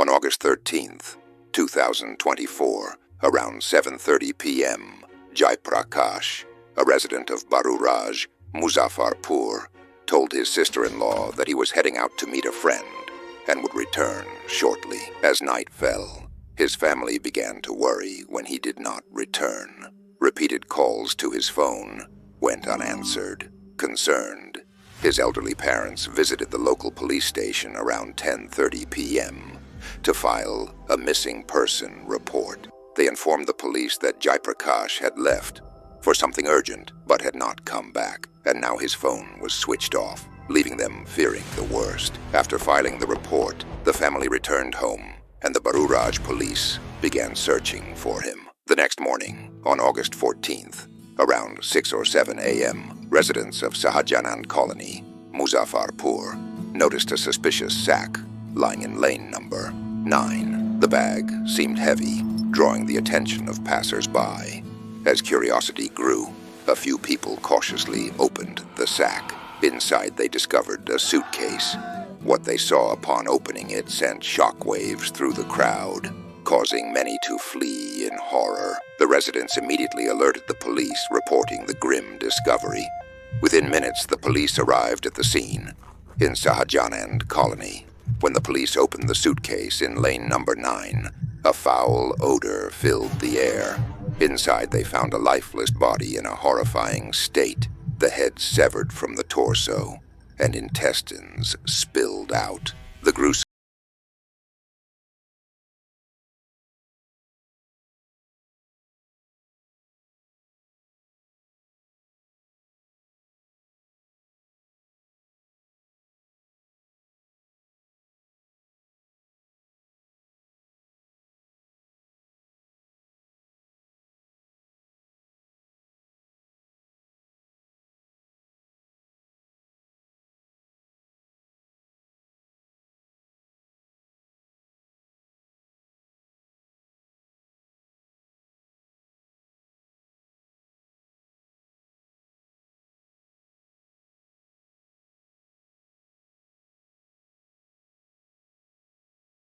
On August 13th, 2024, around 7:30 p.m., Jaiprakash, a resident of Baruraj, Muzaffarpur, told his sister-in-law that he was heading out to meet a friend and would return shortly. As night fell, his family began to worry when he did not return. Repeated calls to his phone went unanswered. Concerned, his elderly parents visited the local police station around 10:30 p.m. to file a missing person report. They informed the police that Jaiprakash had left for something urgent but had not come back, and now his phone was switched off, leaving them fearing the worst. After filing the report, the family returned home, and the Baruraj police began searching for him. The next morning, on August 14th, around 6 or 7 a.m., residents of Sahajanand Colony, Muzaffarpur, noticed a suspicious sack lying in lane number 9. The bag seemed heavy, drawing the attention of passersby. As curiosity grew, a few people cautiously opened the sack. Inside, they discovered a suitcase. What they saw upon opening it sent shockwaves through the crowd, causing many to flee in horror. The residents immediately alerted the police, reporting the grim discovery. Within minutes, the police arrived at the scene in Sahajanand Colony. When the police opened the suitcase in lane number 9, a foul odor filled the air. Inside, they found a lifeless body in a horrifying state, the head severed from the torso, and intestines spilled out. The gruesome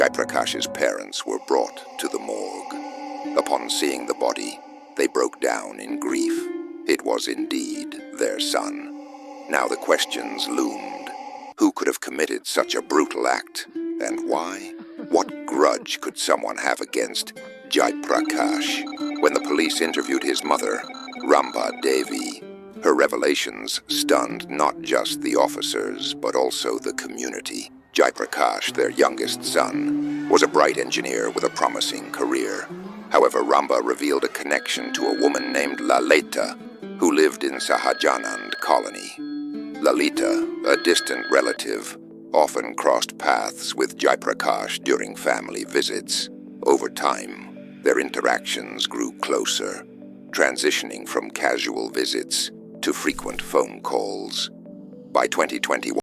Jaiprakash's parents were brought to the morgue. Upon seeing the body, they broke down in grief. It was indeed their son. Now the questions loomed. Who could have committed such a brutal act, and why? What grudge could someone have against Jaiprakash? When the police interviewed his mother, Ramba Devi, her revelations stunned not just the officers, but also the community. Jaiprakash, their youngest son, was a bright engineer with a promising career. However, Ramba revealed a connection to a woman named Lalita, who lived in Sahajanand Colony. Lalita, a distant relative, often crossed paths with Jaiprakash during family visits. Over time, their interactions grew closer, transitioning from casual visits to frequent phone calls. By 2021,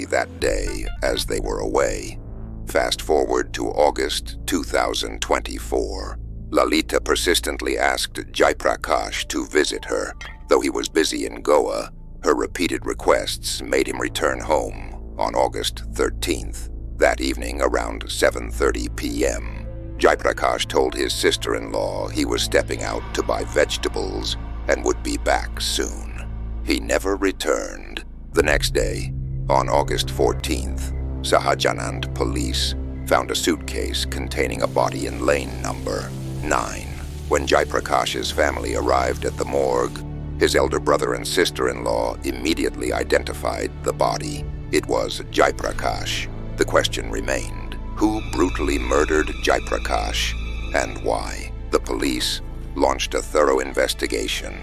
that day as they were away. Fast forward to August 2024. Lalita persistently asked Jaiprakash to visit her. Though he was busy in Goa, her repeated requests made him return home on August 13th. That evening, around 7:30 p.m., Jaiprakash told his sister-in-law he was stepping out to buy vegetables and would be back soon. He never returned. The next day, on August 14th, Sahajanand police found a suitcase containing a body in lane number 9. When Jaiprakash's family arrived at the morgue, his elder brother and sister-in-law immediately identified the body. It was Jaiprakash. The question remained, who brutally murdered Jaiprakash and why? The police launched a thorough investigation,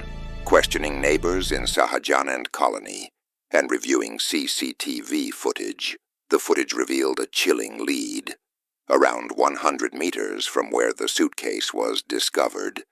questioning neighbors in Sahajanand Colony and reviewing CCTV footage. The footage revealed a chilling lead. Around 100 meters from where the suitcase was discovered,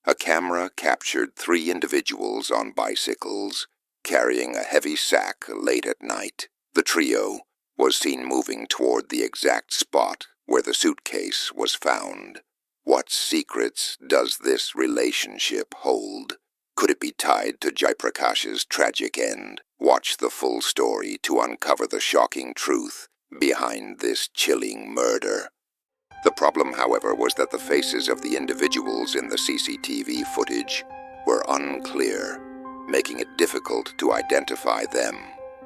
a camera captured 3 individuals on bicycles carrying a heavy sack late at night. The trio was seen moving toward the exact spot where the suitcase was found. What secrets does this relationship hold? Could it be tied to Jaiprakash's tragic end? Watch the full story to uncover the shocking truth behind this chilling murder. The problem, however, was that the faces of the individuals in the CCTV footage were unclear, making it difficult to identify them.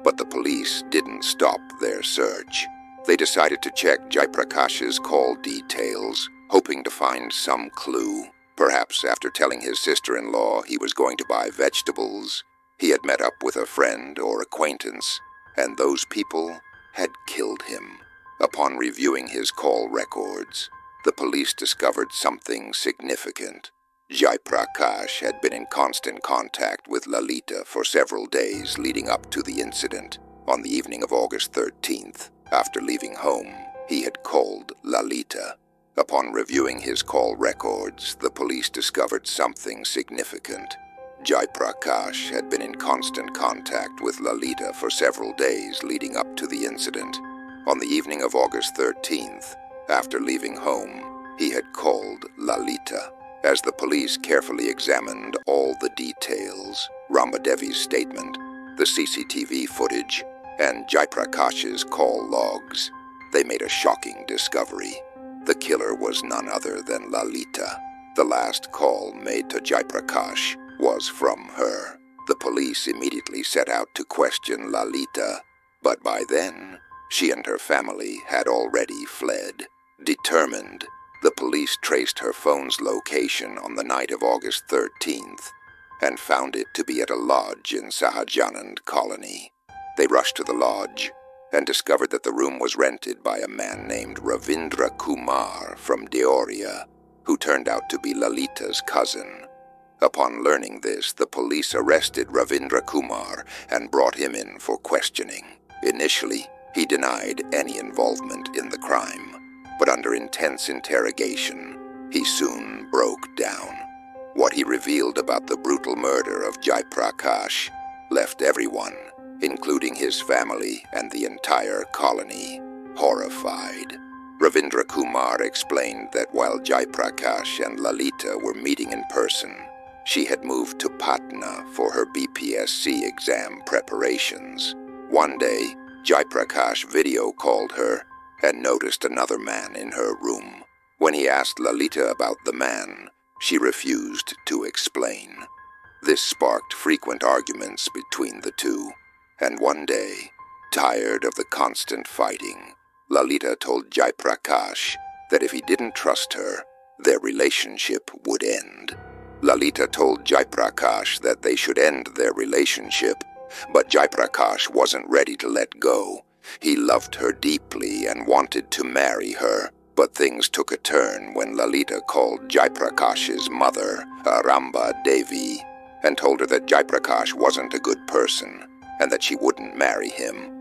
But the police didn't stop their search. They decided to check Jaiprakash's call details, hoping to find some clue. Perhaps after telling his sister-in-law he was going to buy vegetables, he had met up with a friend or acquaintance, and those people had killed him. Upon reviewing his call records, the police discovered something significant. Jaiprakash had been in constant contact with Lalita for several days leading up to the incident. On the evening of August 13th, after leaving home, he had called Lalita. Upon reviewing his call records, the police discovered something significant. Jaiprakash had been in constant contact with Lalita for several days leading up to the incident. On the evening of August 13th, after leaving home, he had called Lalita. As the police carefully examined all the details, Ramadevi's statement, the CCTV footage, and Jaiprakash's call logs, they made a shocking discovery. The killer was none other than Lalita. The last call made to Jaiprakash was from her. The police immediately set out to question Lalita, but by then, she and her family had already fled. Determined, the police traced her phone's location on the night of August 13th and found it to be at a lodge in Sahajanand Colony. They rushed to the lodge and discovered that the room was rented by a man named Ravindra Kumar from Deoria, who turned out to be Lalita's cousin. Upon learning this, the police arrested Ravindra Kumar and brought him in for questioning. Initially, he denied any involvement in the crime, but under intense interrogation, he soon broke down. What he revealed about the brutal murder of Jaiprakash left everyone, including his family and the entire colony, horrified. Ravindra Kumar explained that while Jaiprakash and Lalita were meeting in person, she had moved to Patna for her BPSC exam preparations. One day, Jaiprakash video called her and noticed another man in her room. When he asked Lalita about the man, she refused to explain. This sparked frequent arguments between the two, and one day, tired of the constant fighting, Lalita told Jaiprakash that if he didn't trust her, their relationship would end. Lalita told Jaiprakash that they should end their relationship, but Jaiprakash wasn't ready to let go. He loved her deeply and wanted to marry her, but things took a turn when Lalita called Jaiprakash's mother, Aramba Devi, and told her that Jaiprakash wasn't a good person and that she wouldn't marry him.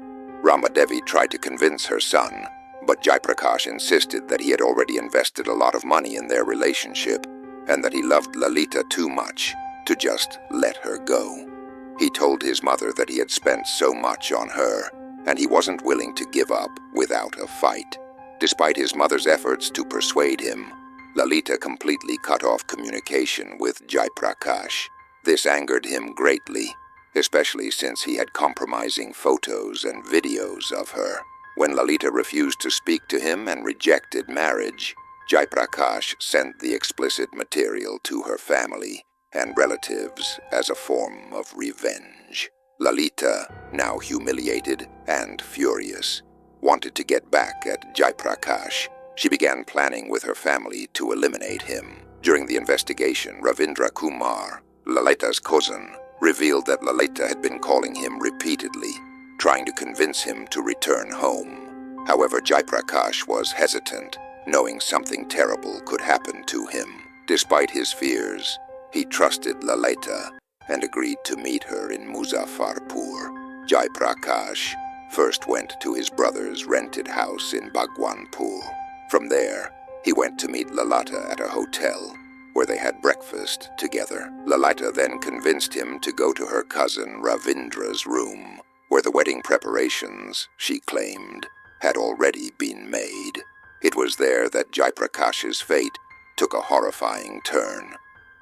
Ramadevi tried to convince her son, but Jaiprakash insisted that he had already invested a lot of money in their relationship and that he loved Lalita too much to just let her go. He told his mother that he had spent so much on her and he wasn't willing to give up without a fight. Despite his mother's efforts to persuade him, Lalita completely cut off communication with Jaiprakash. This angered him greatly, especially since he had compromising photos and videos of her. When Lalita refused to speak to him and rejected marriage, Jaiprakash sent the explicit material to her family. and relatives as a form of revenge. Lalita, now humiliated and furious, wanted to get back at Jaiprakash. She began planning with her family to eliminate him. During the investigation, Ravindra Kumar, Lalita's cousin, revealed that Lalita had been calling him repeatedly, trying to convince him to return home. However, Jaiprakash was hesitant, knowing something terrible could happen to him. Despite his fears, he trusted Lalita and agreed to meet her in Muzaffarpur. Jaiprakash first went to his brother's rented house in Bhagwanpur. From there, he went to meet Lalita at a hotel, where they had breakfast together. Lalita then convinced him to go to her cousin Ravindra's room, where the wedding preparations, she claimed, had already been made. It was there that Jaiprakash's fate took a horrifying turn.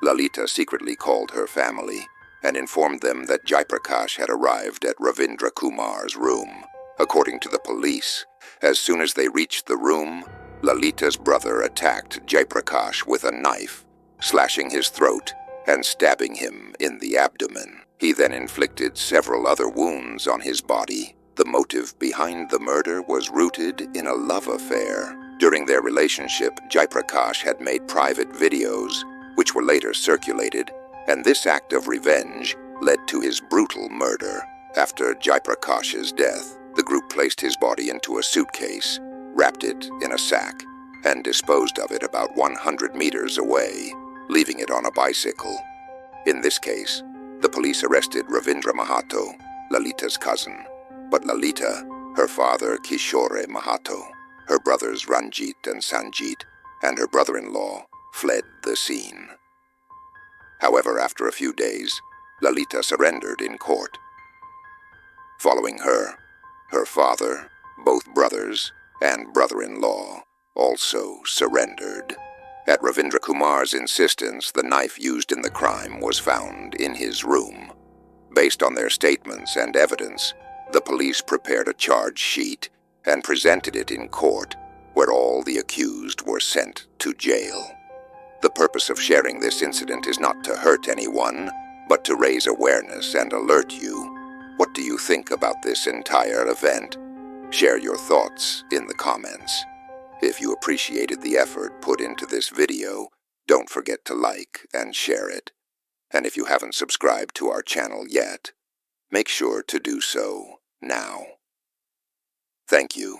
Lalita secretly called her family and informed them that Jaiprakash had arrived at Ravindra Kumar's room. According to the police, as soon as they reached the room, Lalita's brother attacked Jaiprakash with a knife, slashing his throat and stabbing him in the abdomen. He then inflicted several other wounds on his body. The motive behind the murder was rooted in a love affair. During their relationship, Jaiprakash had made private videos, which were later circulated, and this act of revenge led to his brutal murder. After Jaiprakash's death, the group placed his body into a suitcase, wrapped it in a sack, and disposed of it about 100 meters away, leaving it on a bicycle. In this case, the police arrested Ravindra Mahato, Lalita's cousin, but Lalita, her father Kishore Mahato, her brothers Ranjit and Sanjit, and her brother-in-law fled the scene. However, after a few days, Lalita surrendered in court. Following her, her father, both brothers, and brother-in-law also surrendered. At Ravindra Kumar's insistence, the knife used in the crime was found in his room. Based on their statements and evidence, the police prepared a charge sheet and presented it in court, where all the accused were sent to jail. The purpose of sharing this incident is not to hurt anyone, but to raise awareness and alert you. What do you think about this entire event? Share your thoughts in the comments. If you appreciated the effort put into this video, don't forget to like and share it. And if you haven't subscribed to our channel yet, make sure to do so now. Thank you.